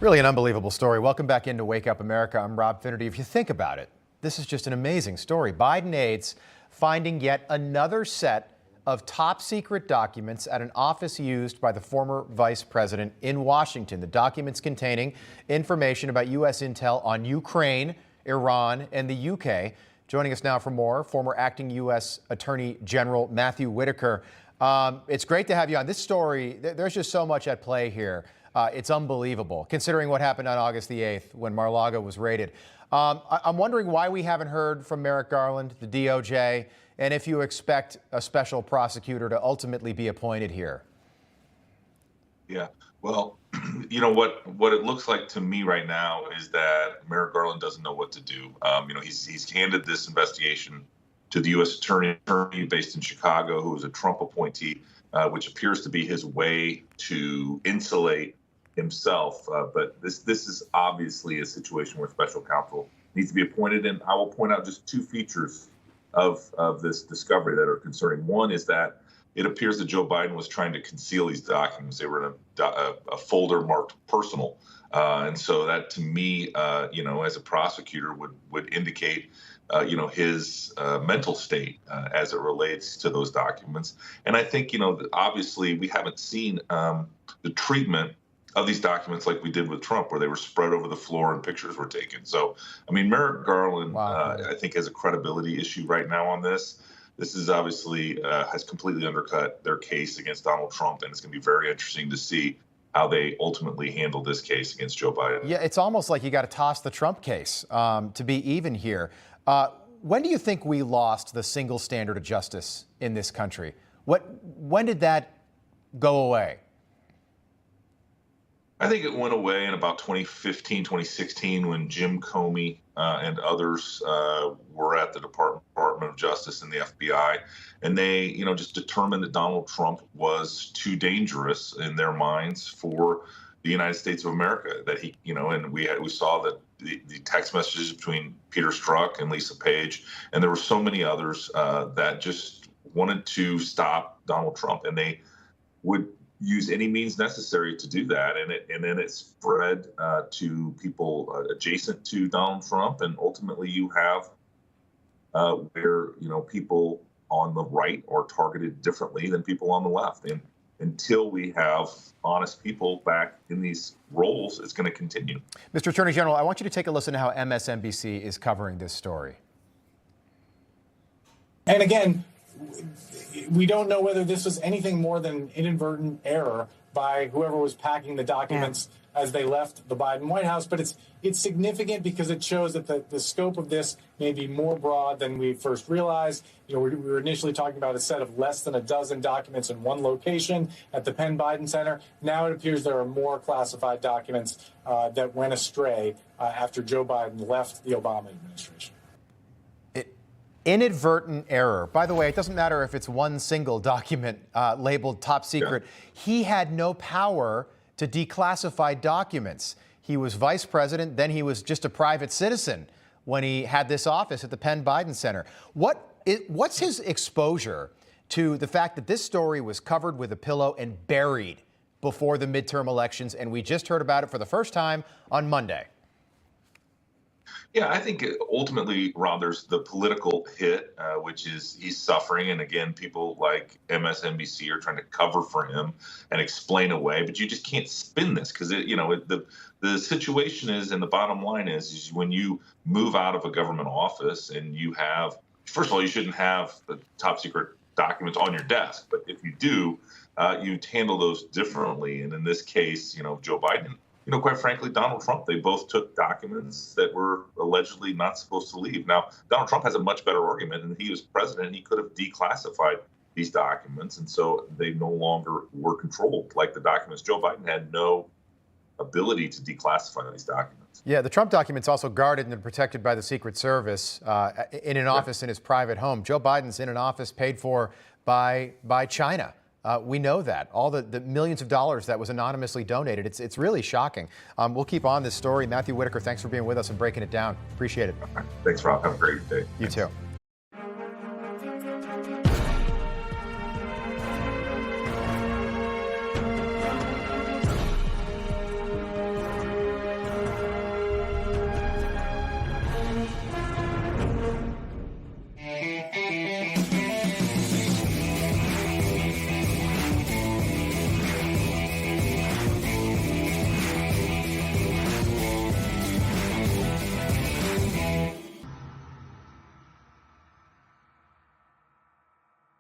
Really an unbelievable story. Welcome back into Wake Up America. I'm Rob Finnerty. If you think about it, this is just an amazing story. Biden aides finding yet another set of top secret documents at an office used by the former vice president in Washington. The documents containing information about U.S. intel on Ukraine, Iran, and the UK. Joining us now for more, former acting U.S. Attorney General Matthew Whitaker. It's great to have you on. This story, there's just so much at play here. It's unbelievable, considering what happened on August the 8th when Mar-a-Lago was raided. I'm wondering why we haven't heard from Merrick Garland, the DOJ, and if you expect a special prosecutor to ultimately be appointed here. Yeah, well, you know what it looks like to me right now is that Merrick Garland doesn't know what to do. He's handed this investigation to the U.S. attorney based in Chicago, who is a Trump appointee, which appears to be his way to insulate himself. But this is obviously a situation where special counsel needs to be appointed. And I will point out just two features of this discovery that are concerning. One is that it appears that Joe Biden was trying to conceal these documents. They were in a folder marked personal. And so that, to me, as a prosecutor would indicate his mental state as it relates to those documents. And I think, obviously we haven't seen the treatment of these documents like we did with Trump, where they were spread over the floor and pictures were taken. So, Merrick Garland, I think, has a credibility issue right now on this. This is obviously has completely undercut their case against Donald Trump, and it's going to be very interesting to see how they ultimately handle this case against Joe Biden. Yeah, it's almost like you got to toss the Trump case to be even here. When do you think we lost the single standard of justice in this country? When did that go away? I think it went away in about 2015, 2016, when Jim Comey and others were at the Department of Justice and the FBI, and they, just determined that Donald Trump was too dangerous in their minds for the United States of America. That he, and we saw that the text messages between Peter Strzok and Lisa Page, and there were so many others that just wanted to stop Donald Trump, and they would use any means necessary to do that, and then it spread to people adjacent to Donald Trump, and ultimately you have where people on the right are targeted differently than people on the left, and until we have honest people back in these roles, it's going to continue. Mr. Attorney General, I want you to take a listen to how MSNBC is covering this story. And again, we don't know whether this was anything more than inadvertent error by whoever was packing the documents as they left the Biden White House. But it's significant because it shows that the scope of this may be more broad than we first realized. We were initially talking about a set of less than a dozen documents in one location at the Penn Biden Center. Now it appears there are more classified documents that went astray after Joe Biden left the Obama administration. Inadvertent error. By the way, it doesn't matter if it's one single document labeled top secret. Yeah. He had no power to declassify documents. He was vice president, then he was just a private citizen when he had this office at the Penn Biden Center. What's his exposure to the fact that this story was covered with a pillow and buried before the midterm elections, and we just heard about it for the first time on Monday? Yeah, I think ultimately, Rob, there's the political hit, which is he's suffering. And again, people like MSNBC are trying to cover for him and explain away. But you just can't spin this because, the situation is, and the bottom line is when you move out of a government office and you have, first of all, you shouldn't have the top secret documents on your desk. But if you do, you handle those differently. And in this case, Joe Biden, quite frankly, Donald Trump, they both took documents that were allegedly not supposed to leave. Now, Donald Trump has a much better argument, and he was president. He could have declassified these documents, and so they no longer were controlled like the documents. Joe Biden had no ability to declassify these documents. Yeah, the Trump documents also guarded and protected by the Secret Service in an office in his private home. Joe Biden's in an office paid for by China. We know that. All the millions of dollars that was anonymously donated, it's really shocking. We'll keep on this story. Matthew Whitaker, thanks for being with us and breaking it down. Appreciate it. Thanks, Rob. Have a great day. You too.